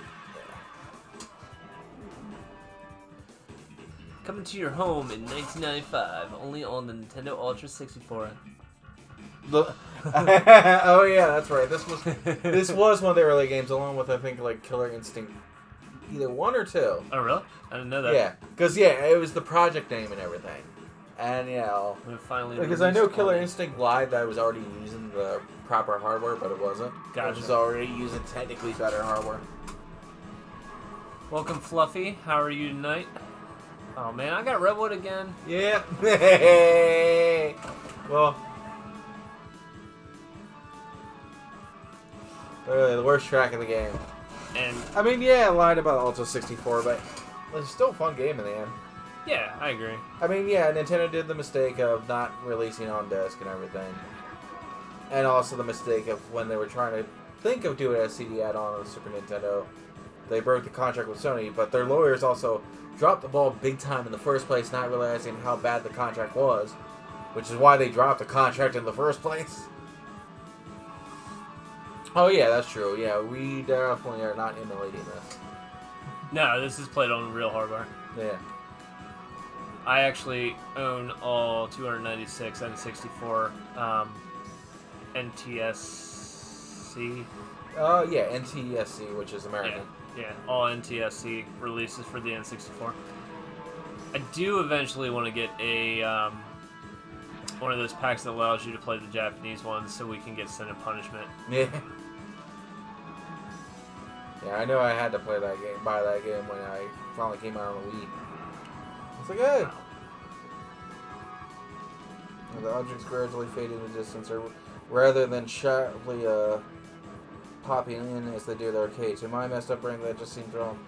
A: Coming to your home in 1995, only on the Nintendo Ultra 64.
B: Oh yeah, that's right. This was one of the early games, along with I think like Killer Instinct, either 1 or 2.
A: Oh really? I didn't know that.
B: Yeah, because it was the project name and everything, and because I know Killer Instinct lied that I was already using the proper hardware, but it wasn't.
A: Gotcha.
B: I was already using technically better hardware.
A: Welcome, Fluffy. How are you tonight? Oh man, I got Redwood again.
B: Yeah. Well, literally the worst track in the game.
A: And
B: I mean, yeah, I lied about Ultra 64, but it's still a fun game in the end.
A: yeah, I agree.
B: I mean, yeah, Nintendo did the mistake of not releasing on disc and everything. And also the mistake of when they were trying to think of doing a CD add-on on the Super Nintendo, they broke the contract with Sony, but their lawyers also dropped the ball big time in the first place, not realizing how bad the contract was, which is why they dropped the contract in the first place. Oh yeah, that's true. Yeah, we definitely are not emulating this.
A: No, this is played on real hardware.
B: Yeah.
A: I actually own all 296 N64 NTSC.
B: Yeah, NTSC, which is American.
A: Yeah, all NTSC releases for the N64. I do eventually want to get a one of those packs that allows you to play the Japanese ones, so we can get Sin and Punishment.
B: Yeah. Yeah, I know I had to play that game, buy that game when I finally came out on the Wii. It's like, hey. The objects gradually fade into distance. rather than sharply popping in as they do the arcades. In my messed up brain, that just seems wrong.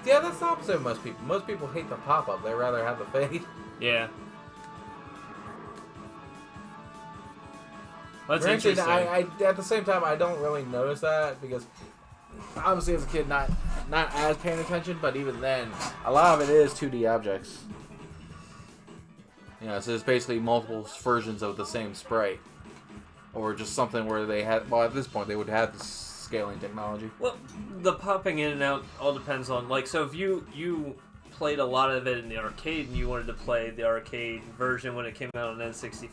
B: Yeah, that's the opposite of most people. Most people hate the pop-up. They rather have the fade.
A: Yeah. That's
B: Granted,
A: interesting.
B: I at the same time, I don't really notice that because obviously as a kid, not as paying attention, but even then, a lot of it is 2D objects. You know, so it's basically multiple versions of the same sprite. Or just something where they had, well, at this point, they would have this scaling technology.
A: Well, the popping in and out all depends on, like, so if you played a lot of it in the arcade and you wanted to play the arcade version when it came out on N64,